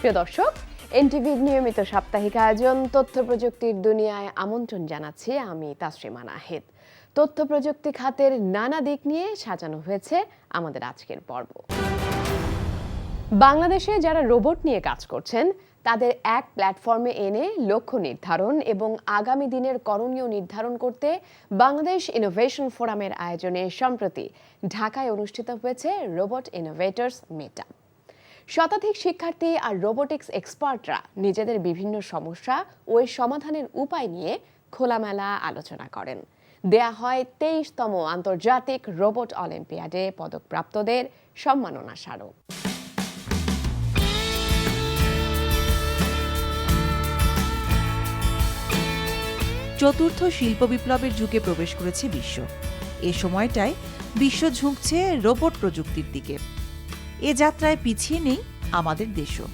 প্রিয় দর্শক, এনটিভির নিয়মিত সাপ্তাহিক আয়োজন তথ্য প্রযুক্তির দুনিয়ায় আমন্ত্রণ জানাচ্ছি আমি তাসরিমা নাহিদ। তথ্য প্রযুক্তি খাতের নানা দিক নিয়ে সাজানো হয়েছে আমাদের আজকের পর্ব। বাংলাদেশে যারা রোবট নিয়ে কাজ করছেন তাদের এক প্ল্যাটফর্মে এনে লক্ষ্য নির্ধারণ এবং আগামী দিনের করণীয় নির্ধারণ করতে বাংলাদেশ ইনোভেশন ফোরামের আয়োজনে সম্প্রতি ঢাকায় অনুষ্ঠিত হয়েছে রোবট ইনোভেটরস মিটআপ। শতাধিক শিক্ষার্থী আর রোবোটিক্স এক্সপার্টরা নিজেদের বিভিন্ন সমস্যা ও এর সমাধানের উপায় নিয়ে খোলামেলা আলোচনা করেন। দেয়া হয় 23তম আন্তর্জাতিক রোবট অলিম্পিয়াডে পদকপ্রাপ্তদের সম্মাননা স্মারক। চতুর্থ শিল্প বিপ্লবের যুগে প্রবেশ করেছে বিশ্ব। এ সময়টায় বিশ্ব ঝুঁকছে রোবট প্রযুক্তির দিকে। এ যাত্রায় পিছিয়ে নেই আমাদের দেশও।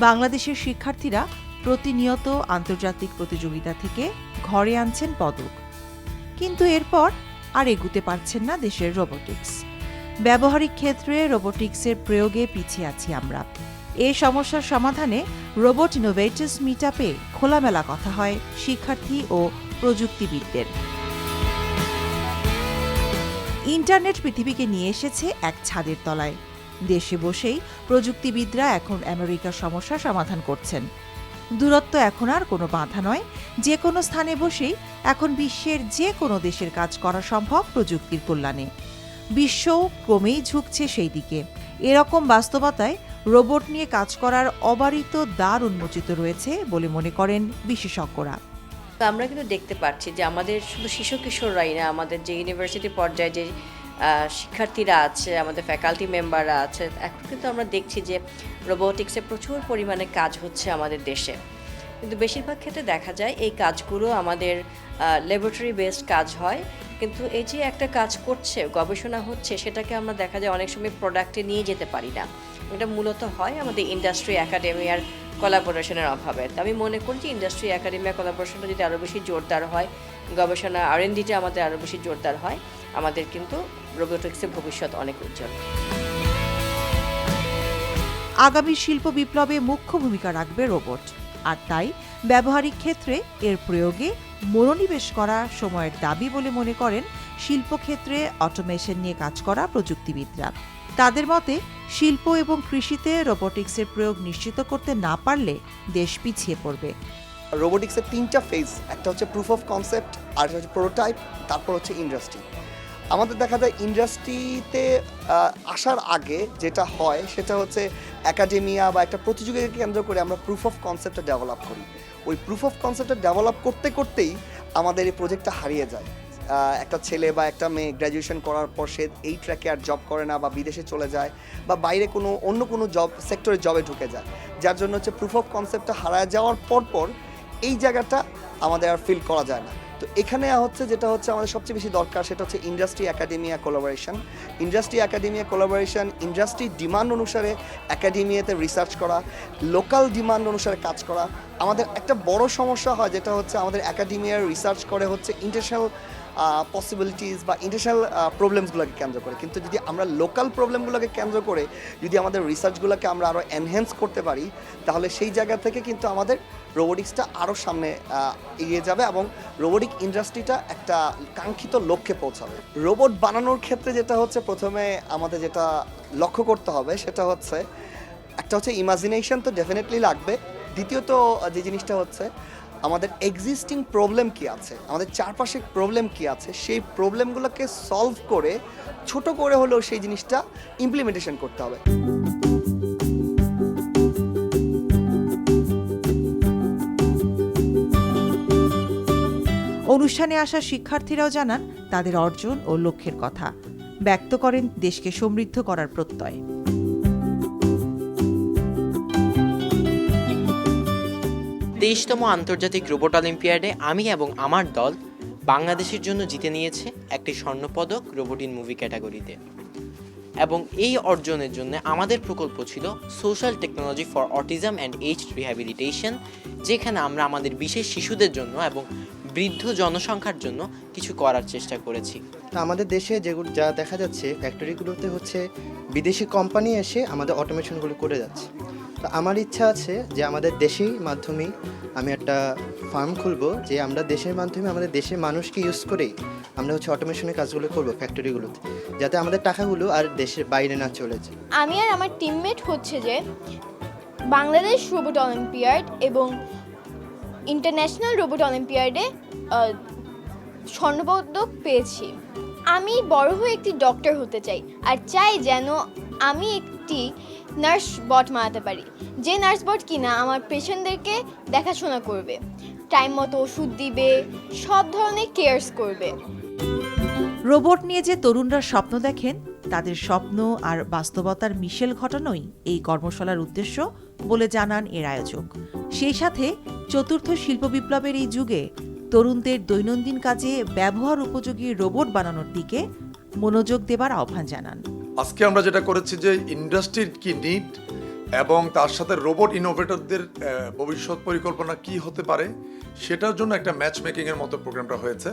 বাংলাদেশের শিক্ষার্থীরা প্রতিনিয়ত আন্তর্জাতিক প্রতিযোগিতা থেকে ঘরে আনছেন পদক, কিন্তু এরপর আর এগুতে পারছেন না দেশের রোবোটিক্স। ব্যবহারিক ক্ষেত্রে রোবোটিক্সের প্রয়োগে পিছিয়ে আছি আমরা। এই সমস্যার সমাধানে রোবট ইনোভেটরস মিটআপে খোলামেলা কথা হয় শিক্ষার্থী ও প্রযুক্তিবিদদের। ইন্টারনেট পৃথিবীকে নিয়ে এসেছে এক ছাদের তলায়। দেশে বসেই প্রযুক্তিবিদরা এখন আমেরিকার সমস্যা সমাধান করছেন। দূরত্ব এখন আর কোনো বাধা নয়, যে কোনো স্থানে বসেই এখন বিশ্বের যে কোনো দেশের কাজ করা সম্ভব প্রযুক্তির কল্যাণে। বিশ্বও ক্রমেই ঝুঁকছে সেই দিকে। এরকম বাস্তবতায় রোবট নিয়ে কাজ করার অবারিত দ্বার উন্মোচিত রয়েছে বলে মনে করেন বিশেষজ্ঞরা। আমরা কিন্তু দেখতে পাচ্ছি যে আমাদের শুধু শিশু কিশোররাই না, আমাদের যে ইউনিভার্সিটি পর্যায়ে যে শিক্ষার্থীরা আছে, আমাদের ফ্যাকাল্টি মেম্বাররা আছে, এখন কিন্তু আমরা দেখছি যে রোবোটিক্সে প্রচুর পরিমাণে কাজ হচ্ছে আমাদের দেশে। কিন্তু বেশিরভাগ ক্ষেত্রে দেখা যায় এই কাজগুলো আমাদের ল্যাবরেটরি বেসড কাজ হয়, কিন্তু এই যে একটা কাজ করছে, গবেষণা হচ্ছে, সেটাকে আমরা দেখা যায় অনেক সময় প্রোডাক্টে নিয়ে যেতে পারি না। এটা মূলত হয় আমাদের ইন্ডাস্ট্রি একাডেমিয়ার কোলাবোরেশনের অভাবে। আমি মনে করি যে ইন্ডাস্ট্রি একাডেমিয়া কোলাবোরেশনটা যদি আরও বেশি জোরদার হয়, গবেষণা R&Dটা আমাদের আরও বেশি জোরদার হয়, আমাদের কিন্তু রোবোটিক্সের ভবিষ্যৎ অনেক উজ্জ্বল। আগামী শিল্প বিপ্লবে মুখ্য ভূমিকা রাখবে রোবট, আর তাই ব্যবহারিক ক্ষেত্রে এর প্রয়োগে মনোনিবেশ করা সময়ের দাবি বলে মনে করেন শিল্পক্ষেত্রে অটোমেশন নিয়ে কাজ করা প্রযুক্তিবিদরা। তাদের মতে শিল্প এবং কৃষিতে রোবোটিক্সের প্রয়োগ নিশ্চিত করতে না পারলে দেশ পিছিয়ে পড়বে। রোবোটিক্সের 3টা ফেজ, একটা হচ্ছে প্রুফ অফ কনসেপ্ট, আর হচ্ছে প্রোটোটাইপ, তারপর হচ্ছে ইন্ডাস্ট্রি। আমাদের দেখা যায় ইন্ডাস্ট্রিতে আসার আগে যেটা হয় সেটা হচ্ছে একাডেমিয়া বা একটা প্রতিযোগিতাকে কেন্দ্র করে আমরা প্রুফ অফ কনসেপ্টটা ডেভেলপ করি। ওই প্রুফ অফ কনসেপ্টটা ডেভেলপ করতে করতেই আমাদের এই প্রজেক্টটা হারিয়ে যায়। একটা ছেলে বা একটা মেয়ে গ্র্যাজুয়েশন করার পর সে এই ট্র্যাকে আর জব করে না, বা বিদেশে চলে যায়, বা বাইরে অন্য কোনো জব সেক্টরে জবে ঢুকে যায়, যার জন্য হচ্ছে প্রুফ অফ কনসেপ্টটা হারায় যাওয়ার পর এই জায়গাটা আমাদের আর ফিল করা যায় না। তো এখানে যেটা হচ্ছে আমাদের সবচেয়ে বেশি দরকার, সেটা হচ্ছে industry academia collaboration. Industry demand অনুসারে একাডেমিয়াতে রিসার্চ করা, লোকাল ডিমান্ড অনুসারে কাজ করা। আমাদের একটা বড় সমস্যা হয় যেটা হচ্ছে আমাদের একাডেমিয়ার রিসার্চ করে হচ্ছে ইন্টারন্যাশনাল পসিবিলিটিস বা ইন্টারন্যাশনাল প্রবলেমসগুলোকে কেন্দ্র করে, কিন্তু যদি আমরা লোকাল প্রবলেমগুলোকে কেন্দ্র করে যদি আমাদের রিসার্চগুলোকে আমরা আরও এনহ্যান্স করতে পারি, তাহলে সেই জায়গা থেকে কিন্তু আমাদের রোবোটিক্সটা আরও সামনে এগিয়ে যাবে এবং রোবোটিক ইন্ডাস্ট্রিটা একটা কাঙ্ক্ষিত লক্ষ্যে পৌঁছাবে। রোবট বানানোর ক্ষেত্রে যেটা হচ্ছে প্রথমে আমাদের যেটা লক্ষ্য করতে হবে সেটা হচ্ছে একটা হচ্ছে ইমাজিনেশন তো ডেফিনেটলি লাগবে। দ্বিতীয়ত যে জিনিসটা হচ্ছে আমাদের এক্সিস্টিং প্রবলেম কি আছে, আমাদের চারপাশে প্রবলেম কি আছে, সেই প্রবলেমগুলোকে সলভ করে ছোট করে হলেও সেই জিনিসটা ইমপ্লিমেন্টেশন করতে হবে। অনুষ্ঠানে আসা শিক্ষার্থীরাও জানান তাদের অর্জন ও লক্ষ্যের কথা, ব্যক্ত করেন দেশকে সমৃদ্ধ করার প্রত্যয়। 23তম আন্তর্জাতিক রোবট অলিম্পিয়াডে আমি এবং আমার দল বাংলাদেশের জন্য জিতে নিয়েছে একটি স্বর্ণপদক রোবট ইন মুভি ক্যাটাগরিতে। এবং এই অর্জনের জন্য আমাদের প্রকল্প ছিল social technology for autism and aged rehabilitation, যেখানে আমরা আমাদের বিশেষ শিশুদের জন্য এবং বৃদ্ধ জনসংখ্যার জন্য কিছু করার চেষ্টা করেছি। আমাদের দেশে যেগুলো যা দেখা যাচ্ছে ফ্যাক্টরিগুলোতে হচ্ছে বিদেশি কোম্পানি এসে আমাদের অটোমেশনগুলো করে যাচ্ছে। তো আমার ইচ্ছা আছে যে আমাদের দেশেই মাধ্যমেই আমি একটা ফার্ম খুলবো, যে আমরা দেশের মাধ্যমে আমাদের দেশের মানুষকে ইউজ করেই আমরা হচ্ছে অটোমেশনের কাজগুলো করবো ফ্যাক্টরিগুলোতে, যাতে আমাদের টাকাগুলো আর দেশের বাইরে না চলে যায়। আমি আর আমার টিমমেট হচ্ছে যে বাংলাদেশ রোবট অলিম্পিয়াড এবং ইন্টারন্যাশনাল রোবট অলিম্পিয়াডে স্বর্ণপদক পেয়েছি। আমি বড় হয়ে একটি ডক্টর হতে চাই আর চাই যেন আমি একটি নার্স বট বানাতে পারি, যে নার্স বট কিনা আমার পেশেন্টদেরকে দেখাশোনা করবে, টাইম মতো ওষুধ দিবে, সব ধরনের কেয়ার্স করবে। রোবট নিয়ে যে তরুণরা স্বপ্ন দেখেন, তাদের স্বপ্ন আর বাস্তবতার মিশেল ঘটানোই এই কর্মশালার উদ্দেশ্য বলে জানান এর আয়োজক। সেই সাথে চতুর্থ শিল্প বিপ্লবের এই যুগে তরুণদের দৈনন্দিন কাজে ব্যবহার উপযোগী রোবট বানানোর দিকে মনোযোগ দেবার আহ্বান জানান। আজকে আমরা যেটা করেছি যে ইন্ডাস্ট্রির কি নিড এবং তার সাথে রোবট ইনোভেটরদের ভবিষ্যৎ পরিকল্পনা কি হতে পারে সেটার জন্য একটা ম্যাচ মেকিংয়ের মতো প্রোগ্রামটা হয়েছে।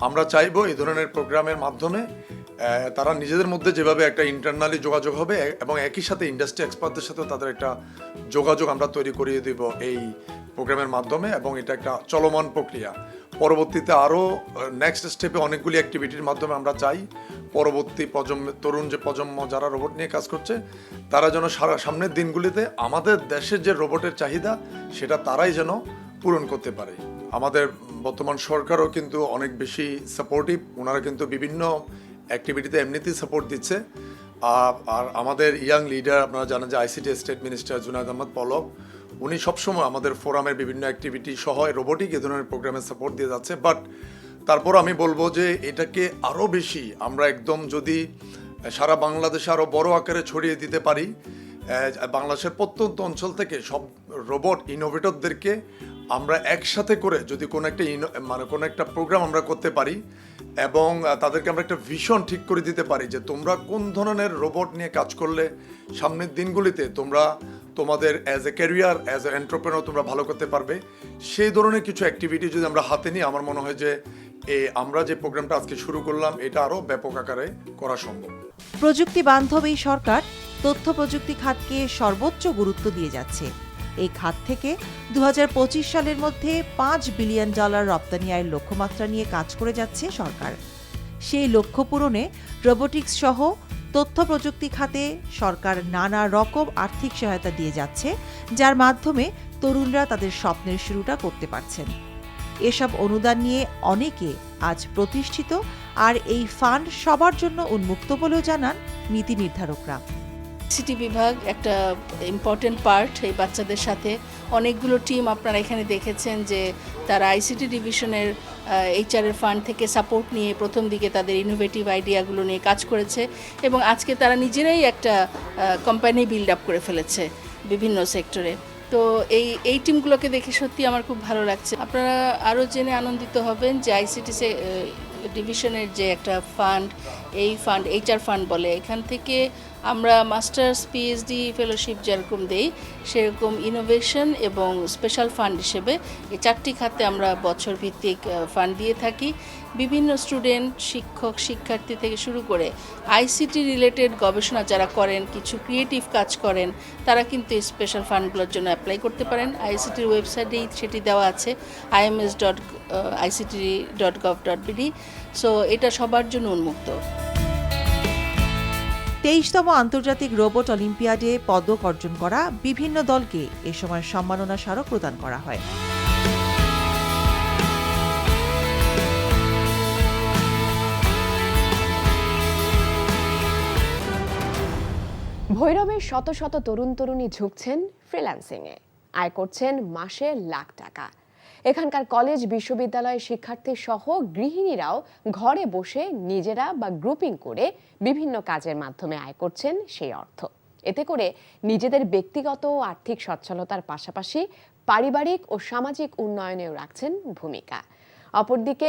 আমরা চাইবো এই ধরনের প্রোগ্রামের মাধ্যমে তারা নিজেদের মধ্যে যেভাবে একটা ইন্টারনালি যোগাযোগ হবে এবং একই সাথে ইন্ডাস্ট্রি এক্সপার্টদের সাথেও তাদের একটা যোগাযোগ আমরা তৈরি করিয়ে দিব এই প্রোগ্রামের মাধ্যমে, এবং এটা একটা চলমান প্রক্রিয়া। পরবর্তীতে আরও নেক্সট স্টেপে অনেকগুলি অ্যাক্টিভিটির মাধ্যমে আমরা চাই পরবর্তী তরুণ যে প্রজন্ম যারা রোবট নিয়ে কাজ করছে তারা যেন সামনের দিনগুলিতে আমাদের দেশের যে রোবটের চাহিদা সেটা তারাই যেন পূরণ করতে পারে। আমাদের বর্তমান সরকারও কিন্তু অনেক বেশি সাপোর্টিভ, ওনারা কিন্তু বিভিন্ন অ্যাক্টিভিটিতে এমনিতেই সাপোর্ট দিচ্ছে। আর আমাদের ইয়াং লিডার আপনারা জানেন যে ICT state minister Junaid Ahmed Palak, উনি সবসময় আমাদের ফোরামের বিভিন্ন অ্যাক্টিভিটি সহ রোবোটিক এ ধরনের প্রোগ্রামে সাপোর্ট দিয়ে যাচ্ছে। বাট তারপর আমি বলবো যে এটাকে আরও বেশি আমরা একদম যদি সারা বাংলাদেশে আরও বড় আকারে ছড়িয়ে দিতে পারি, বাংলাদেশের প্রত্যন্ত অঞ্চল থেকে সব রোবট ইনোভেটরদেরকে আমরা একসাথে করে যদি কোনো একটা প্রোগ্রাম আমরা করতে পারি এবং তাদেরকে আমরা একটা ভিশন ঠিক করে দিতে পারি যে তোমরা কোন ধরনের রোবট নিয়ে কাজ করলে সামনের দিনগুলিতে তোমরা তোমাদের as a career as a entrepreneur তোমরা ভালো করতে পারবে, সেই ধরনের কিছু অ্যাক্টিভিটি যদি আমরা হাতে নিই, আমার মনে হয় যে আমরা যে প্রোগ্রামটা আজকে শুরু করলাম এটা আরও ব্যাপক আকারে করা সম্ভব। প্রযুক্তি বান্ধব এই সরকার তথ্য প্রযুক্তি খাতকে সর্বোচ্চ গুরুত্ব দিয়ে যাচ্ছে। এই খাত থেকে 2025 সালের মধ্যে $5 বিলিয়ন রপ্তানি আয়ের লক্ষ্যমাত্রা নিয়ে কাজ করে যাচ্ছে সরকার। সেই লক্ষ্য পূরণে রোবোটিক্স সহ তথ্য প্রযুক্তি খাতে সরকার নানা রকম আর্থিক সহায়তা দিয়ে যাচ্ছে, যার মাধ্যমে তরুণরা তাদের স্বপ্নের শুরুটা করতে পারছেন। এসব অনুদান নিয়ে অনেকে আজ প্রতিষ্ঠিত, আর এই ফান্ড সবার জন্য উন্মুক্ত বলেও জানান নীতি নির্ধারকরা। আইসিটি বিভাগ একটা ইম্পর্টেন্ট পার্ট এই বাচ্চাদের সাথে। অনেকগুলো টিম আপনারা এখানে দেখেছেন যে তারা আইসিটি ডিভিশনের এইচআরের ফান্ড থেকে সাপোর্ট নিয়ে প্রথম দিকে তাদের ইনোভেটিভ আইডিয়াগুলো নিয়ে কাজ করেছে এবং আজকে তারা নিজেরাই একটা কোম্পানি বিল্ড আপ করে ফেলেছে বিভিন্ন সেক্টরে। তো এই টিমগুলোকে দেখে সত্যি আমার খুব ভালো লাগছে। আপনারা আরও জেনে আনন্দিত হবেন যে আইসিটি ডিভিশনের যে একটা ফান্ড, এই ফান্ড এইচআর ফান্ড বলে, এখান থেকে আমরা মাস্টার্স পিএইচডি ফেলোশিপ যেরকম দেই সেরকম ইনোভেশন এবং স্পেশাল ফান্ড হিসেবে এই 4টি খাতে আমরা বছর ভিত্তিক ফান্ড দিয়ে থাকি। বিভিন্ন স্টুডেন্ট, শিক্ষক, শিক্ষার্থী থেকে শুরু করে আইসিটি রিলেটেড গবেষণা যারা করেন, কিছু ক্রিয়েটিভ কাজ করেন, তারা কিন্তু এই স্পেশাল ফান্ডগুলোর জন্য অ্যাপ্লাই করতে পারেন। আইসিটির ওয়েবসাইটেই সেটি দেওয়া আছে, ims.ict.gov.bd। সো এটা সবার জন্য উন্মুক্ত। 23তম আন্তর্জাতিক রোবট অলিম্পিয়াডে পদক অর্জন করা বিভিন্ন দলকে এ সময় সম্মাননা স্মারক প্রদান করা হয়। ভৈরবের শত শত তরুণ তরুণী ঝুঁকছেন ফ্রিল্যান্সিংয়ে, আয় করছেন মাসে লাখ টাকা। এখানকার কলেজ, বিশ্ববিদ্যালয়ের শিক্ষার্থী সহ গৃহিণীরাও ঘরে বসে নিজেরা বা গ্রুপিং করে বিভিন্ন কাজের মাধ্যমে আয় করছেন সেই অর্থ। এতে করে নিজেদের ব্যক্তিগত ও আর্থিক সচ্ছলতার পাশাপাশি পারিবারিক ও সামাজিক উন্নয়নেও রাখছেন ভূমিকা। অপরদিকে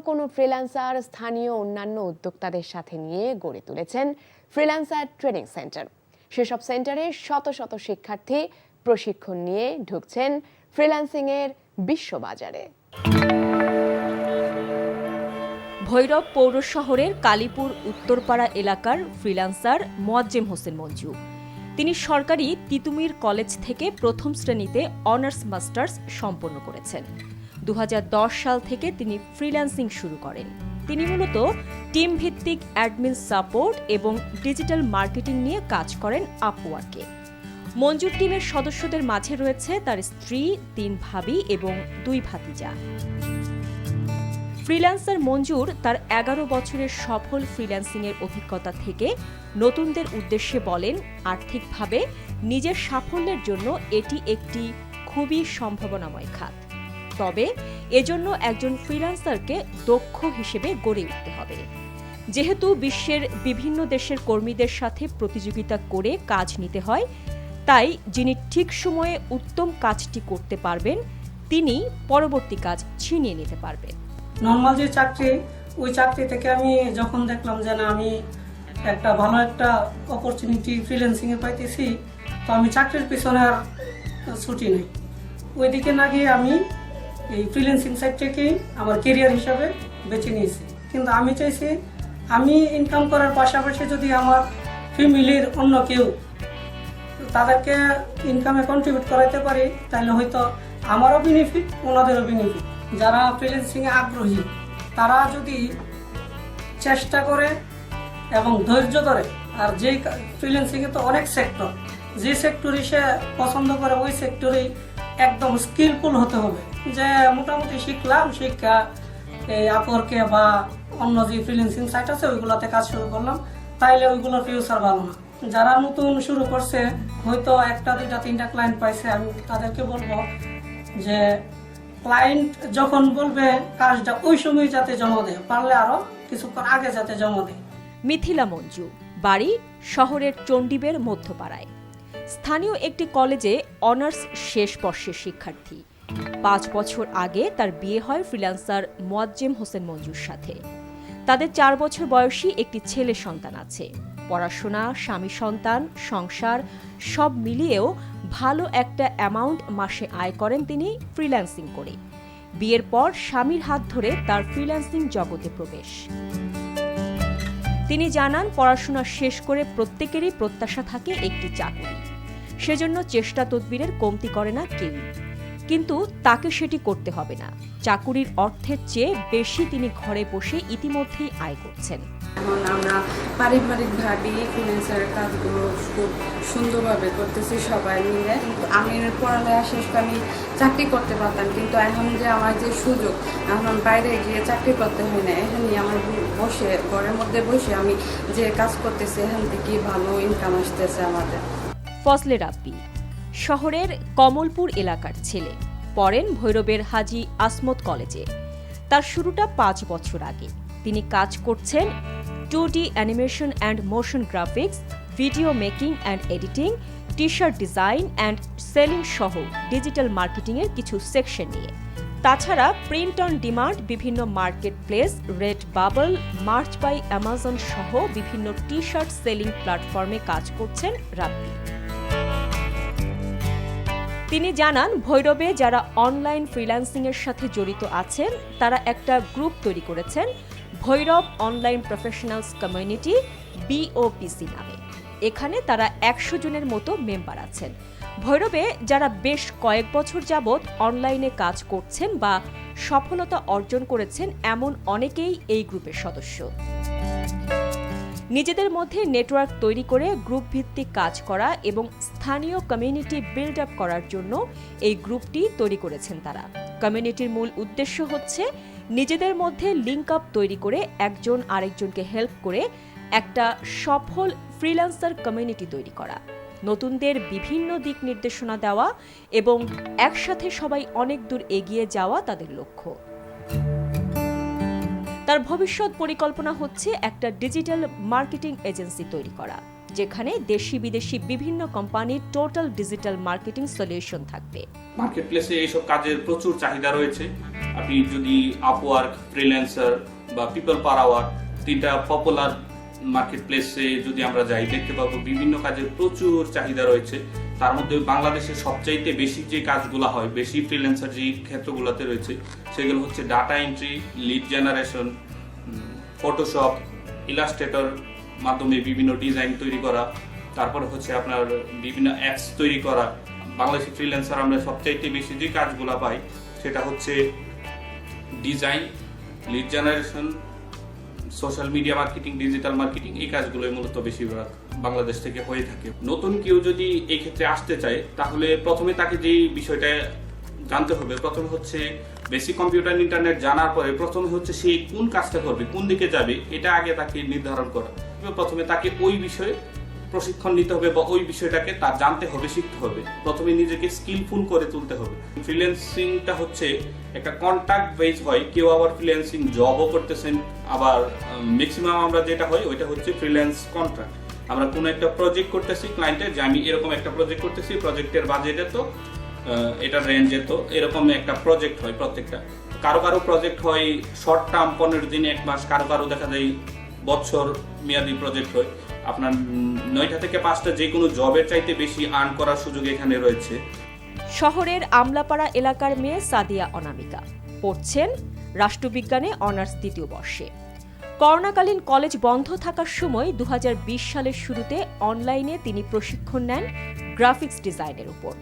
কোনো ফ্রিল্যান্সার স্থানীয় অন্যান্য উদ্যোক্তাদের সাথে নিয়ে গড়ে তুলেছেন ফ্রিল্যান্সার ট্রেনিং সেন্টার। সেসব সেন্টারে শত শত শিক্ষার্থী প্রশিক্ষণ নিয়ে ঢুকছেন ফ্রিল্যান্সিংয়ের বিশ্ববাজারে। ভৈরব পৌর শহরের কালীপুর উত্তরপাড়া এলাকার ফ্রিল্যান্সার মোয়াজ্জেম হোসেন মঞ্জু। তিনি সরকারি তিতুমির কলেজ থেকে প্রথম শ্রেণীতে অনার্স মাস্টার্স সম্পন্ন করেছেন। 2010 সাল থেকে তিনি ফ্রিল্যান্সিং শুরু করেন। তিনি মূলত টিম ভিত্তিক অ্যাডমিন সাপোর্ট এবং ডিজিটাল মার্কেটিং নিয়ে কাজ করেন আপওয়ার্কে। মঞ্জুর টিমের সদস্যদের মাঝে রয়েছে তার স্ত্রী, 3 ভাবি এবং 2 ভাতিজা। ফ্রিল্যান্সার মঞ্জুর তার 11 বছরের সফল ফ্রিল্যান্সিংয়ের অভিজ্ঞতা থেকে নতুনদের উদ্দেশ্যে বলেন, আর্থিকভাবে নিজের সাফল্যের জন্য এটি একটি খুবই সম্ভাবনাময় খাত। তবে এজন্য একজন ফ্রিল্যান্সারকে দক্ষ হিসেবে গড়ে উঠতে হবে। যেহেতু বিশ্বের বিভিন্ন দেশের কর্মীদের সাথে প্রতিযোগিতা করে কাজ নিতে হয়, তাই যিনি ঠিক সময়ে উত্তম কাজটি করতে পারবেন তিনি পরবর্তী কাজ ছিনিয়ে নিতে পারবেন। নর্মাল যে চাকরি, ওই চাকরি থেকে আমি যখন দেখলাম যে না, আমি একটা ভালো একটা অপরচুনিটি ফ্রিল্যান্সিংয়ে পাইতেছি, তো আমি চাকরির পিছনে আর ছুটি নেই। ওইদিকে না গিয়ে আমি এই ফ্রিল্যান্সিং সাইটটাকেই আমার কেরিয়ার হিসাবে বেছে নিয়েছি। কিন্তু আমি চাইছি আমি ইনকাম করার পাশাপাশি যদি আমার ফ্যামিলির অন্য কেউ তাদেরকে ইনকামে কন্ট্রিবিউট করাইতে পারি, তাহলে হয়তো আমারও বেনিফিট, ওনাদেরও বেনিফিট। যারা ফ্রিল্যান্সিংয়ে আগ্রহী তারা যদি চেষ্টা করে এবং ধৈর্য ধরে, আর যেই ফ্রিল্যান্সিংয়ে তো অনেক সেক্টর, যে সেক্টরই সে পছন্দ করে ওই সেক্টরেই একদম স্কিলফুল হতে হবে। যে মোটামুটি শিখলাম, শিক্ষা এই আপওয়ার্কে বা অন্য যে ফ্রিল্যান্সিং সাইট আছে ওইগুলোতে কাজ শুরু করলাম, তাইলে ওইগুলোর ফিউচার ভালো না। যারা নতুন শুরু করছে, হয়তো 1, 2, 3টা ক্লায়েন্ট পাইছে, আমি তাদেরকে বলবো যে ক্লায়েন্ট যখন বলবে কাজটা ওই সময় যাতে জমা দেয়, পারলে আরো কিছুক্ষণ আগে যাতে জমা দেয়। মিথিলা মঞ্জু, বাড়ি শহরের চণ্ডীবের মধ্যপাড়ায়। স্থানীয় একটি কলেজে অনার্স শেষ বর্ষের শিক্ষার্থী। 5 বছর আগে তার বিয়ে হয় ফ্রিল্যান্সার মোয়াজ্জেম হোসেন মঞ্জুর সাথে। তাদের 4 বছর বয়সী একটি ছেলে সন্তান আছে। পড়াশোনা, স্বামী সন্তান, সংসার সব মিলিয়েও ভালো একটা অ্যামাউন্ট মাসে আয় করেন তিনি ফ্রিল্যান্সিং করে। বিয়ের পর স্বামীর হাত ধরে তার ফ্রিল্যান্সিং জগতে প্রবেশ। তিনি জানান, পড়াশোনা শেষ করে প্রত্যেকেরই প্রত্যাশা থাকে একটি চাকরি। সেজন্য চেষ্টা তদবিরের কমতি করে না কেউ, কিন্তু তাকে সেটি করতে হবে না। চাকুরির অর্থের চেয়ে বেশি তিনি ঘরে বসে ইতিমধ্যেই আয় করছেন। এখন আমরা পারিবারিকভাবে ফ্রিল্যান্সারের কাজগুলো খুব সুন্দরভাবে করতেছি সবাই মিলে। কিন্তু আমি পড়ালেখা শেষ করে আমি চাকরি করতে পারতাম, কিন্তু এখন যে আমার যে সুযোগ, এখন বাইরে গিয়ে চাকরি করতে হয় না, এখানেই আমার বসে ঘরের মধ্যে বসে আমি যে কাজ করতেছি, এখান থেকে ভালো ইনকাম আসতেছে আমাদের। ফজলে রাব্বি, শহরের কমলপুর এলাকার ছেলে, পড়েন ভৈরবের হাজী আসমত কলেজে। তার শুরুটা 5 বছর আগে। তিনি কাজ করছেন 2D animation and motion graphics, video making and editing, T shirt design and selling সহ ডিজিটাল মার্কেটিংয়ের কিছু সেকশন নিয়ে। তাছাড়া প্রিন্ট অন ডিমান্ড, বিভিন্ন marketplace, Redbubble, merch by Amazon সহ বিভিন্ন টি শার্ট সেলিং প্ল্যাটফর্মে কাজ করছেন রাব্বি। তিনি জানান, ভৈরবে যারা অনলাইন ফ্রিল্যান্সিংয়ের সাথে জড়িত আছেন তারা একটা গ্রুপ তৈরি করেছেন, Bhairab online professionals community, BOPC নামে। এখানে তারা 100 জনের মতো মেম্বার আছেন। ভৈরবে যারা বেশ কয়েক বছর যাবৎ অনলাইনে কাজ করছেন বা সফলতা অর্জন করেছেন, এমন অনেকেই এই গ্রুপের সদস্য। নিজেদের মধ্যে নেটওয়ার্ক তৈরি করে গ্রুপ ভিত্তিক কাজ করা এবং স্থানীয় কমিউনিটি বিল্ড আপ করার জন্য এই গ্রুপটি তৈরি করেছেন তারা। কমিউনিটির মূল উদ্দেশ্য হচ্ছে নিজেদের মধ্যে লিঙ্ক আপ তৈরি করে একজন আরেকজনকে হেল্প করে একটা সফল ফ্রিল্যান্সার কমিউনিটি তৈরি করা, নতুনদের বিভিন্ন দিক নির্দেশনা দেওয়া এবং একসাথে সবাই অনেক দূর এগিয়ে যাওয়া তাদের লক্ষ্য। তার ভবিষ্যৎ পরিকল্পনা হচ্ছে একটা ডিজিটাল মার্কেটিং এজেন্সি তৈরি করা, যেখানে দেশি বিদেশি বিভিন্ন কোম্পানির টোটাল ডিজিটাল মার্কেটিং সলিউশন থাকবে। মার্কেট প্লেসে এইসব কাজের প্রচুর চাহিদা রয়েছে। আপনি যদি আপওয়ার্ক, ফ্রিল্যান্সার বা পিপল পার আওয়ার, 3টা পপুলার মার্কেট প্লেসে যদি আমরা যাই, দেখতে পাবো বিভিন্ন কাজের প্রচুর চাহিদা রয়েছে। তার মধ্যে বাংলাদেশের সবচাইতে বেশি যে কাজগুলো হয়, বেশি ফ্রিল্যান্সার যে ক্ষেত্রগুলোতে রয়েছে, সেগুলো হচ্ছে data entry, lead generation, Photoshop, Illustrator মাধ্যমে বিভিন্ন ডিজাইন তৈরি করা, তারপরে হচ্ছে আপনার বিভিন্ন অ্যাপস তৈরি করা। বাংলাদেশি ফ্রিল্যান্সার আমরা সবচাইতে বেশি যে কাজগুলো পাই সেটা হচ্ছে design, lead generation, social media marketing, digital marketing, এই কাজগুলোই মূলত বেশিরভাগ বাংলাদেশ থেকে হয়ে থাকে। নতুন কেউ যদি এই ক্ষেত্রে আসতে চায় তাহলে প্রথমে তাকে যেই বিষয়টা জানতে হবে, প্রথমে হচ্ছে বেসিক কম্পিউটার ইন্টারনেট জানার পরে প্রথমে হচ্ছে সে কোন কাজটা করবে, কোন দিকে যাবে, এটা আগে তাকে নির্ধারণ করা। প্রথমে তাকে ওই বিষয়ে প্রশিক্ষণ নিতে হবে বা ওই বিষয়টাকে তার জানতে হবে, শিখতে হবে। প্রথমে নিজেকে স্কিলফুল করে তুলতে হবে। ফ্রিল্যান্সিংটা হচ্ছে একটা কন্ট্রাক্ট বেস হয়, কেউ আবার ফ্রিল্যান্সিং জবও করতেছেন, আবার ম্যাক্সিমাম আমরা যেটা হয় ওইটা হচ্ছে ফ্রিল্যান্স কন্ট্রাক্ট। আমরা কোনো একটা প্রজেক্ট করতেছি ক্লায়েন্টের, যে আমি এরকম একটা প্রজেক্ট করতেছি, প্রজেক্টের বাজেট এত, এটার রেঞ্জ এত, এরকম একটা প্রজেক্ট হয় প্রত্যেকটা। কারো কারো প্রজেক্ট হয় শর্ট টার্ম, 15 দিন, 1 মাস, কারো কারো দেখা যায় বছর মেয়াদি প্রজেক্ট হয়। আপনার 9টা থেকে 5টা যে কোনো জবের চাইতে বেশি আর্ন করার সুযোগ এখানে রয়েছে। শহরের আমলাপাড়া এলাকার মেয়ে সাদিয়া অনামিকা পড়ছেন রাষ্ট্রবিজ্ঞানে অনার্স 2য় বর্ষে। করোনাকালীন কলেজ বন্ধ থাকার সময় 2020 সালের শুরুতে অনলাইনে তিনি প্রশিক্ষণ নেন গ্রাফিক্স ডিজাইনের উপর।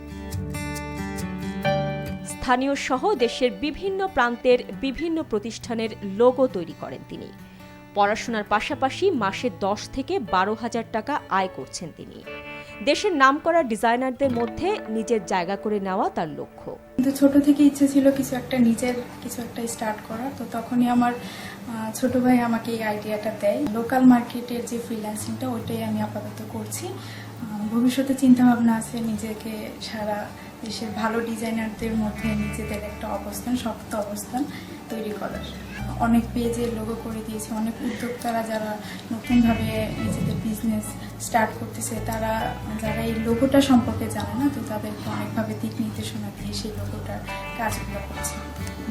স্থানীয় সহ দেশের বিভিন্ন প্রান্তের বিভিন্ন প্রতিষ্ঠানের লোগো তৈরি করেন তিনি। পড়াশোনার পাশাপাশি মাসে 10 থেকে 12,000 টাকা আয় করছেন তিনি। দেশের নামকরা ডিজাইনারদের মধ্যে নিজের জায়গা করে নেওয়া তার লক্ষ্য। কিন্তু ছোট থেকে ইচ্ছে ছিল কিছু একটা স্টার্ট করার। তো তখনই আমার ছোট ভাই আমাকে এই আইডিয়াটা দেয়। লোকাল মার্কেটের যে ফ্রিল্যান্সিংটা ওইটাই আমি আপাতত করছি। ভবিষ্যতে চিন্তা ভাবনা আছে নিজেকে সারা দেশের ভালো ডিজাইনারদের মধ্যে নিজেদের একটা শক্ত অবস্থান তৈরি করার। অনেক পেজের লোগো করে দিয়েছে, অনেক উদ্যোক্তারা যারা নতুনভাবে নিজেদের বিজনেস স্টার্ট করতেছে তারা যারা এই লোগোটা সম্পর্কে জানে না, তো তাদেরকে অনেকভাবে দিক নির্দেশনা দিয়ে সেই লোগোটার কাজগুলো করছে।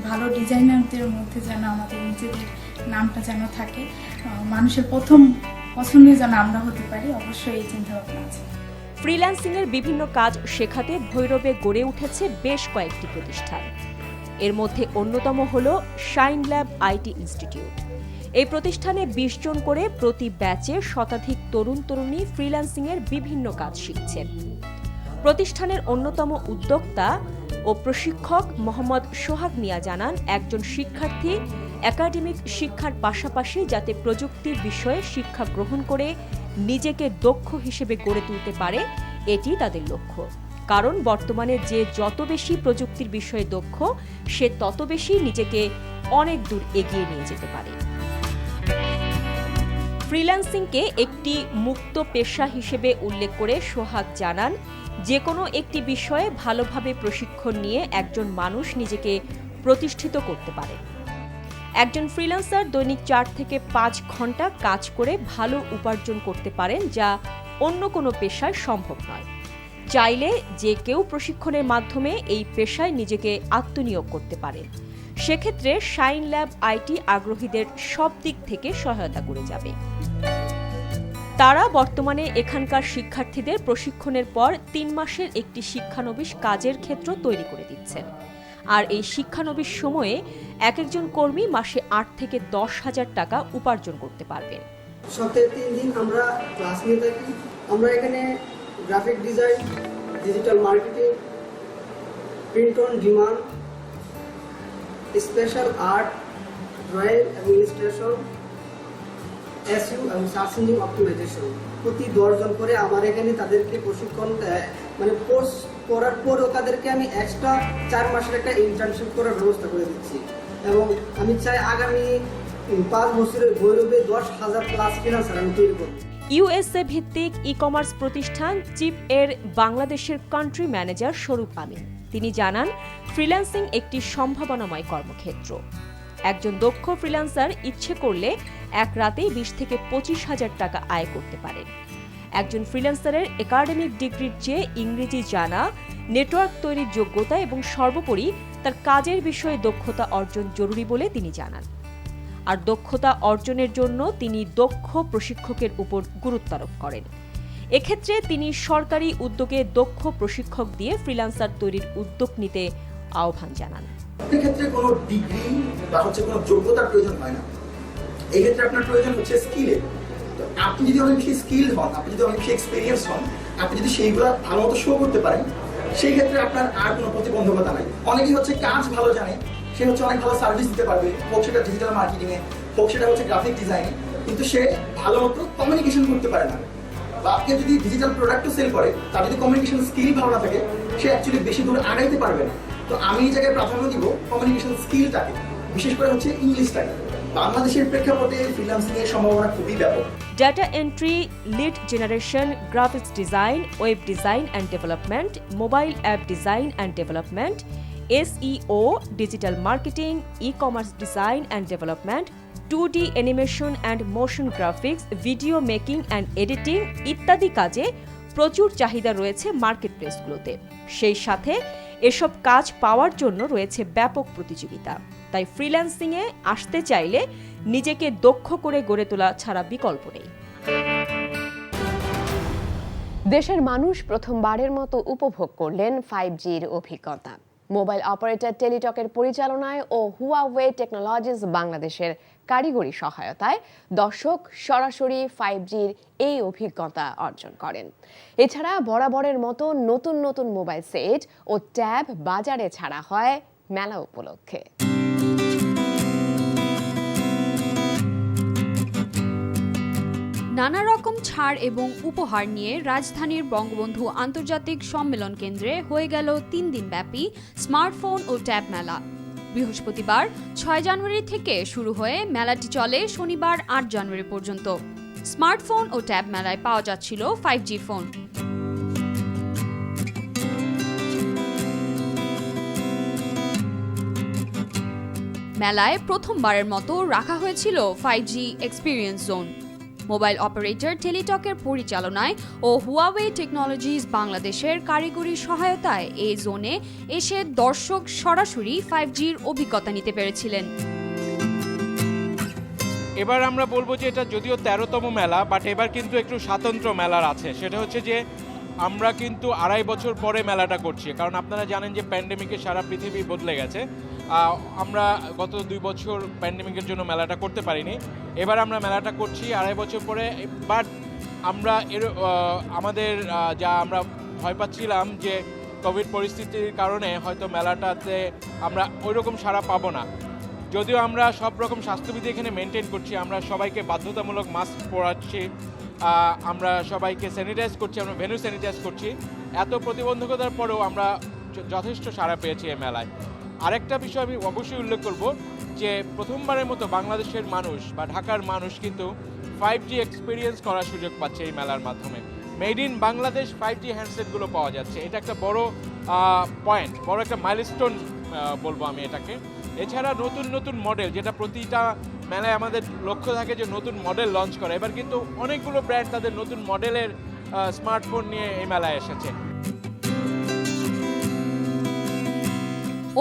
ভালো ডিজাইনারদের মধ্যে যেন আমাদের নিজেদের নামটা যেন থাকে, মানুষের প্রথম পছন্দে যেন আমরা হতে পারি, অবশ্যই এই চিন্তা ভাবনা আছে। ফ্রিল্যান্সিংয়ের বিভিন্ন কাজ শেখাতে ভৈরবে গড়ে উঠেছে বেশ কয়েকটি প্রতিষ্ঠান। এর মধ্যে অন্যতম হল শাইন ল্যাব আইটি ইনস্টিটিউট। এই প্রতিষ্ঠানে 20 জন করে প্রতি ব্যাচে শতাধিক তরুণ তরুণী ফ্রিল্যান্সিংয়ের বিভিন্ন কাজ শিখছেন। প্রতিষ্ঠানের অন্যতম উদ্যোক্তা ও প্রশিক্ষক মোহাম্মদ সোহাগ মিয়া জানান, একজন শিক্ষার্থী একাডেমিক শিক্ষার পাশাপাশি যাতে প্রযুক্তির বিষয়ে শিক্ষা গ্রহণ করে নিজেকে দক্ষ হিসেবে গড়ে তুলতে পারে, এটি তাদের লক্ষ্য। কারণ বর্তমানে যে যত বেশি প্রযুক্তির বিষয়ে দক্ষ, সে তত বেশি নিজেকে অনেক দূর এগিয়ে নিয়ে যেতে পারে। ফ্রিল্যান্সিংকে একটি মুক্ত পেশা হিসেবে উল্লেখ করে সোহাগ জানান, যে কোনো একটি বিষয়ে ভালোভাবে প্রশিক্ষণ নিয়ে একজন মানুষ নিজেকে প্রতিষ্ঠিত করতে পারে। একজন ফ্রিল্যান্সার দৈনিক 4 থেকে 5 ঘন্টা কাজ করে ভালো উপার্জন করতে পারেন, যা অন্য কোনো পেশায় সম্ভব নয়। চাইলে যে কেউ প্রশিক্ষণের মাধ্যমে এই পেশায় নিজেকে আত্মনিয়োগ করতে পারেন। সেক্ষেত্রে শাইন ল্যাব আইটি আগ্রহীদের সব দিক থেকে সহায়তা করে যাবে। তারা বর্তমানে এখানকার শিক্ষার্থীদের প্রশিক্ষণের পর 3 মাসের একটি শিক্ষানবিশ কাজের ক্ষেত্র তৈরি করে দিচ্ছেন। আর এই শিক্ষানবিশ সময়ে একজন কর্মী মাসে 8 থেকে 10,000 টাকা উপার্জন করতে পারবেন। সপ্তাহে 3 দিন আমরা ক্লাস নিয়ে থাকি। আমরা এখানে graphic design, digital marketing, print on demand, special art, drawing এবং ইলাস্ট্রেশন, এসইও এবং সার্চ ইঞ্জিন অপটিমাইজেশন প্রতি 10 জন করে আমার এখানে তাদেরকে প্রশিক্ষণ মানে কোর্স করার পরও তাদেরকে আমি এক্সট্রা 4 মাসের একটা ইন্টার্নশিপ করার ব্যবস্থা করে দিচ্ছি। এবং আমি চাই আগামী 5 বছরের ভৈরবে 10,000 প্লাস ফ্রিল্যান্সার আমি তৈরি করব। ইউএসএ ভিত্তিক ই-কমার্স প্রতিষ্ঠান চিপ এর বাংলাদেশের কান্ট্রি ম্যানেজার স্বরূপ আমিন তিনি জানান, ফ্রিল্যান্সিং একটি সম্ভাবনাময় কর্মক্ষেত্র। একজন দক্ষ ফ্রিল্যান্সার ইচ্ছে করলে এক রাতেই 20 থেকে 25,000 টাকা আয় করতে পারেন। একজন ফ্রিল্যান্সারের একাডেমিক ডিগ্রির চেয়ে ইংরেজি জানা, নেটওয়ার্ক তৈরির যোগ্যতা এবং সর্বোপরি তার কাজের বিষয়ে দক্ষতা অর্জন জরুরি বলে তিনি জানান। আর দক্ষতা অর্জনের জন্য তিনি দক্ষ প্রশিক্ষকের উপর গুরুত্ব আরোপ করেন। এক্ষেত্রে তিনি সরকারি উদ্যোগে দক্ষ প্রশিক্ষক দিয়ে ফ্রিল্যান্সার তৈরির উদ্যোগ নিতে আহ্বান জানান। এক্ষেত্রে কোনো ডিগ্রি বা কোনো যোগ্যতার প্রয়োজন হয় না। এই ক্ষেত্রে আপনার প্রয়োজন হচ্ছে স্কিলের। তো আপনি যদি অনেক বেশি স্কিলড হন, আপনি যদি অনেক বেশি এক্সপিরিয়েন্স হন, আপনি যদি সেইগুলো ভালো মতো শো করতে পারেন, সেই ক্ষেত্রে আপনার আর কোনো প্রতিবন্ধকতা নাই। অনেকেই হচ্ছে কাজ ভালো জানে, সে হচ্ছে অনেক ভালো সার্ভিস দিতে পারবে, হোক সেটা ডিজিটাল মার্কেটিংয়ে, হোক সেটা হচ্ছে গ্রাফিক ডিজাইনে, কিন্তু সে ভালো মতো কমিউনিকেশন করতে পারে না। বা আপনি যদি ডিজিটাল প্রোডাক্টও সেল করে, তার যদি কমিউনিকেশন স্কিল ভালো না থাকে, সে অ্যাকচুয়ালি বেশি দূর আগাইতে পারবে না। তো আমি এই জায়গায় প্রাধান্য দিব কমিউনিকেশন স্কিলটাকে, বিশেষ করে হচ্ছে ইংলিশটাকে। বাংলাদেশের প্রেক্ষাপটে ফ্রিল্যান্সিং এর সম্ভাবনা খুবই ব্যাপক। Data entry, lead generation, graphics design, web design and development, mobile app design and development, SEO, digital marketing, ecommerce design and development, 2D animation and motion graphics, video making and editing ইত্যাদি কাজে প্রচুর চাহিদা রয়েছে মার্কেটপ্লেসগুলোতে। সেই সাথে এসব কাজ পাওয়ার জন্য রয়েছে ব্যাপক প্রতিযোগিতা। তাই ফ্রিল্যান্সিংয়ে আসতে চাইলে নিজেকে দক্ষ করে গড়ে তোলা ছাড়া বিকল্প নেই। দেশের মানুষ প্রথমবারের মতো উপভোগ করলেন 5G'র অভিজ্ঞতা। মোবাইল অপারেটর টেলিটকের পরিচালনায় ও হুয়াওয়ে টেকনোলজিস বাংলাদেশের কারিগরি সহায়তায় দর্শক সরাসরি 5G'র এই অভিজ্ঞতা অর্জন করেন। এছাড়া বরাবরের মতো নতুন নতুন মোবাইল সেট ও ট্যাব বাজারে ছাড়া হয় মেলা উপলক্ষে। নানা রকম ছাড় এবং উপহার নিয়ে রাজধানীর বঙ্গবন্ধু আন্তর্জাতিক সম্মেলন কেন্দ্রে হয়ে গেল 3 দিন ব্যাপী স্মার্টফোন ও ট্যাব মেলা। বৃহস্পতিবার 6 জানুয়ারি থেকে শুরু হয়ে মেলাটি চলে শনিবার 8 জানুয়ারি পর্যন্ত। স্মার্টফোন ও ট্যাব মেলায় পাওয়া যাচ্ছিল 5G ফোন। মেলায় প্রথমবারের মতো রাখা হয়েছিল 5G experience zone. Mobile operator টেলিটকের পরিচালনায় ও হুয়াওয়ে টেকনোলজিস বাংলাদেশের কারিগরি সহায়তায় এই জোনে এসে দর্শক সরাসরি 5G'র অভিজ্ঞতা নিতে পেরেছিলেন। এবার আমরা বলবো যে এটা যদিও 13তম মেলা, বাট এবার কিন্তু একটু স্বাতন্ত্র্য মেলার আছে। সেটা হচ্ছে যে আমরা কিন্তু 2.5 বছর পরে মেলাটা করছি, কারণ আপনারা জানেন যে প্যান্ডেমিকে সারা পৃথিবী বদলে গেছে। আমরা গত 2 বছর প্যান্ডেমিকের জন্য মেলাটা করতে পারিনি। এবার আমরা মেলাটা করছি 2.5 বছর পরে। বাট আমরা আমাদের যা আমরা ভয় পাচ্ছিলাম যে কোভিড পরিস্থিতির কারণে হয়তো মেলাটাতে আমরা ওইরকম সাড়া পাবো না, যদিও আমরা সব রকম স্বাস্থ্যবিধি এখানে মেনটেন করছি। আমরা সবাইকে বাধ্যতামূলক মাস্ক পরাচ্ছি, আমরা সবাইকে স্যানিটাইজ করছি, আমরা ভেন্যু স্যানিটাইজ করছি। এত প্রতিবন্ধকতার পরেও আমরা যথেষ্ট সাড়া পেয়েছি এই মেলায়। আরেকটা বিষয় আমি অবশ্যই উল্লেখ করব যে প্রথমবারের মতো বাংলাদেশের মানুষ বা ঢাকার মানুষ কিন্তু 5G এক্সপিরিয়েন্স করার সুযোগ পাচ্ছে এই মেলার মাধ্যমে। মেড ইন বাংলাদেশ 5G হ্যান্ডসেটগুলো পাওয়া যাচ্ছে। এটা একটা বড় পয়েন্ট, বড় একটা মাইলস্টোন বলবো আমি এটাকে। এছাড়া নতুন নতুন মডেল, যেটা প্রতিটা মেলায় আমাদের লক্ষ্য থাকে যে নতুন মডেল লঞ্চ করে, এবার কিন্তু অনেকগুলো ব্র্যান্ড তাদের নতুন মডেলের স্মার্টফোন নিয়ে এই মেলায় এসেছে।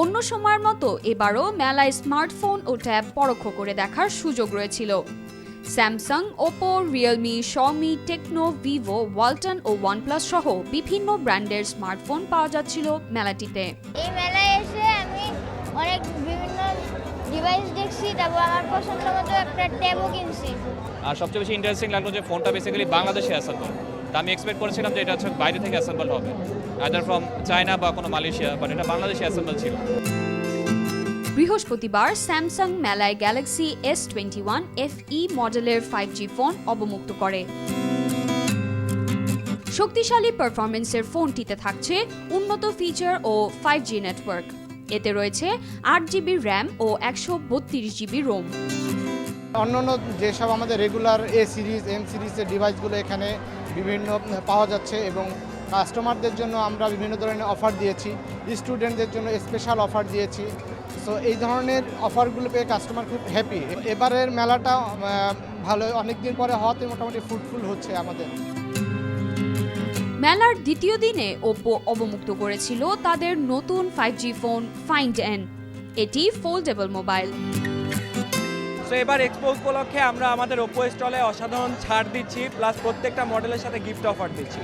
অন্য সময়ের মতো এবারও মেলায় স্মার্টফোন ও ট্যাব পরোক্ষ করে দেখার সুযোগ রয়েছিল। Samsung, Oppo, Realme, Xiaomi, Tecno, Vivo, Walton ও ওয়ানপ্লাস সহ বিভিন্ন ব্র্যান্ডের স্মার্টফোন পাওয়া যাচ্ছিল মেলাটিতে। এই মেলায় এসে আমি অনেক বিভিন্ন ডিভাইস দেখছি, তারপর আমার পছন্দ মতো একটা ট্যাবও কিনছি। আর সবচেয়ে বেশি ইন্টারেস্টিং লাগলো যে ফোনটা বেসিক্যালি বাংলাদেশে অ্যাসেম্বল। তা আমি এক্সপেক্ট করেছিলাম যে এটা হচ্ছে বাইরে থেকে অ্যাসেম্বল হবে, আদার ফ্রম চায়না বা কোনো মালয়েশিয়া, বাট এটা বাংলাদেশে অ্যাসেম্বল ছিল। বৃহস্পতিবার স্যামসাং মেলায় গ্যালাক্সি S21 FE মডেলের 5G ফোন অবমুক্ত করে। শক্তিশালী পারফরমেন্সের ফোনটিতে থাকছে উন্নত ফিচার ও 5G নেটওয়ার্ক। এতে রয়েছে 8GB র্যাম ও 132GB রোম। অন্যান্য যেসব আমাদের রেগুলার A সিরিজ, M সিরিজের ডিভাইসগুলো এখানে বিভিন্ন পাওয়া যাচ্ছে এবং কাস্টমারদের জন্য আমরা বিভিন্ন ধরনের অফার দিয়েছি, স্টুডেন্টদের জন্য স্পেশাল অফার দিয়েছি। সো এই ধরনের অফারগুলো পেয়ে কাস্টমার খুব হ্যাপি। এবারের মেলাটা ভালো, অনেকদিন পরে হওয়াতে মোটামুটি ফ্রুটফুল হচ্ছে আমাদের। মেলার দ্বিতীয় দিনে ওপো অবমুক্ত করেছিল তাদের নতুন 5G ফোন ফাইন্ড এন। এটি ফোল্ডেবল মোবাইল। সো এবার এক্সপো উপলক্ষে আমরা আমাদের ওপো স্টলে অসাধারণ ছাড় দিচ্ছি, প্লাস প্রত্যেকটা মডেলের সাথে গিফট অফার দিচ্ছি।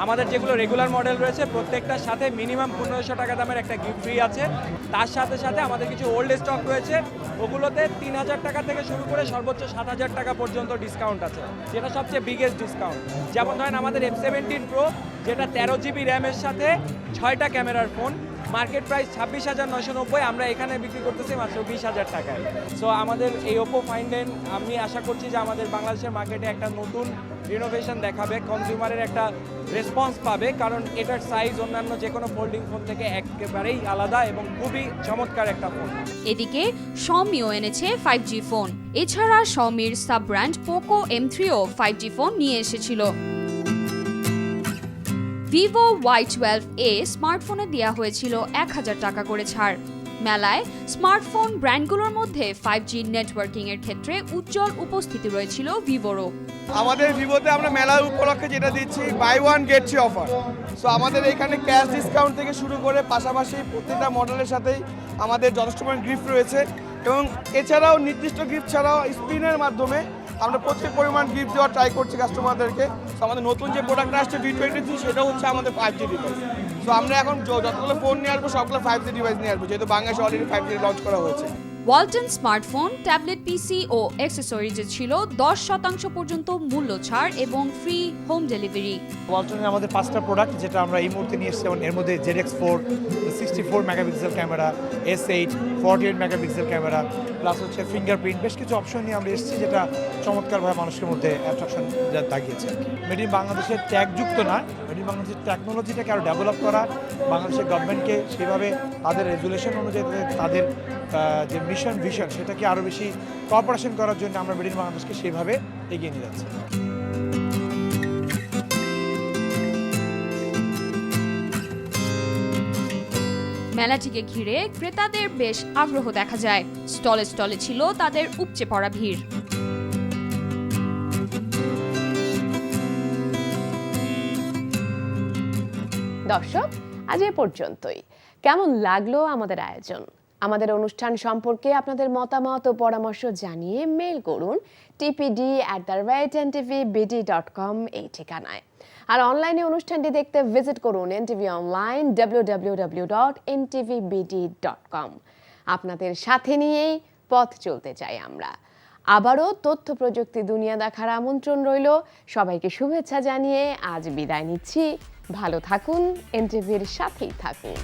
আমাদের যেগুলো রেগুলার মডেল রয়েছে প্রত্যেকটার সাথে মিনিমাম 1500 টাকা দামের একটা গিফট ফ্রি আছে। তার সাথে সাথে আমাদের কিছু ওল্ড স্টক রয়েছে, ওগুলোতে 3000 টাকা থেকে শুরু করে সর্বোচ্চ 7000 টাকা পর্যন্ত ডিসকাউন্ট আছে, যেটা সবচেয়ে বিগেস্ট ডিসকাউন্ট। যেমন ধরেন আমাদের F17 Pro, যেটা 13 জিবি র্যামের সাথে 6টা ক্যামেরার ফোন, মার্কেট প্রাইস 26,990, আমরা এখানে বিক্রি করতেছি মাত্র 20,000 টাকায়। সো আমাদের এই ওপো ফাইন টেন আমি আশা করছি যে আমাদের বাংলাদেশের মার্কেটে একটা নতুন রিনোভেশন দেখাবে, কনজিউমারের একটা রেসপন্স পাবে, কারণ এটার সাইজ অন্যান্য যে কোনো ফোল্ডিং ফোন থেকে একেবারেই আলাদা এবং খুবই চমৎকার একটা ফোন। এদিকে Xiaomiও এনেছে 5G ফোন। এছাড়া Xiaomiর সাব ব্র্যান্ড পোকো M3ও 5G ফোন নিয়ে এসেছিল। ভিভো Y12A স্মার্টফোনে দেওয়া হয়েছিল 1000 টাকা করে ছাড়। মেলায় স্মার্টফোন ব্র্যান্ডগুলোর মধ্যে 5G নেটওয়ার্কিং এর ক্ষেত্রে উজ্জ্বল উপস্থিতি রয়েছিল ভিভোরও। আমাদের ভিভোতে আমরা মেলা উপলক্ষে যেটা দিচ্ছি buy one get three offer. So আমাদের এখানে ক্যাশ ডিসকাউন্ট থেকে শুরু করে পাশাপাশি প্রত্যেকটা মডেলের সাথেই আমাদের যথেষ্ট পরিমাণ গিফট রয়েছে, এবং এছাড়াও নির্দিষ্ট গিফট ছাড়াও স্পিনের মাধ্যমে আমরা প্রচুর পরিমাণ গিফট দেওয়ার ট্রাই করছি কাস্টমারদেরকে। সো আমাদের নতুন যে প্রোডাক্টটা আসছে V23, সেটা হচ্ছে আমাদের 5G ডিভাইস। সো আমরা এখন যতগুলো ফোন নিয়ে আসবো সবগুলো 5G ডিভাইস নিয়ে আসবো, যেহেতু বাংলাদেশে অলরেডি 5G লঞ্চ করা হয়েছে। ওয়ালটন স্মার্টফোন, ট্যাবলেট, পিসি ও অ্যাক্সেসরিজে ছিল 10% পর্যন্ত মূল্য ছাড় এবং ফ্রি হোম ডেলিভারি। ওয়ালটনের আমাদের 5টা প্রোডাক্ট যেটা আমরা এই মুহূর্তে নিয়ে এসেছি, এর মধ্যে ZX4 64 megapixel camera, S8 48 megapixel camera, plus হচ্ছে ফিঙ্গারপ্রিন্ট, বেশ কিছু অপশন নিয়ে আমরা এসেছি যেটা চমৎকারভাবে মানুষের মধ্যে অ্যাট্রাকশন দাগিয়েছে। মেড ইন বাংলাদেশের ট্যাগযুক্ত না, মেড ইন বাংলাদেশের টেকনোলজিটাকে আরও ডেভেলপ করা, বাংলাদেশের গভর্নমেন্টকে সেভাবে তাদের রেজুলেশন অনুযায়ী তাদের যে মিশন ভিশন সেটাকে আরও বেশি কোঅপারেশন করার জন্য আমরা মেড ইন বাংলাদেশকে সেইভাবে এগিয়ে নিয়ে যাচ্ছি। মেলাটিকে ঘিরে ক্রেতাদের বেশ আগ্রহ দেখা যায়। স্টলে স্টলে ছিল তাদের উপচে পড়া ভিড়। দর্শক, আজ এ পর্যন্তই। কেমন লাগলো আমাদের আয়োজন? আমাদের অনুষ্ঠান সম্পর্কে আপনাদের মতামত ও পরামর্শ জানিয়ে মেইল করুন tpd@ntvbd.com এই ঠিকানায়। আর অনলাইনে অনুষ্ঠানটি দেখতে ভিজিট করুন NTV অনলাইন www.ntvbd.com। আপনাদের সাথে নিয়েই পথ চলতে চাই আমরা। আবারও তথ্য প্রযুক্তি দুনিয়া দেখার আমন্ত্রণ রইল। সবাইকে শুভেচ্ছা জানিয়ে আজ বিদায় নিচ্ছি। ভালো থাকুন, NTVর সাথেই থাকুন।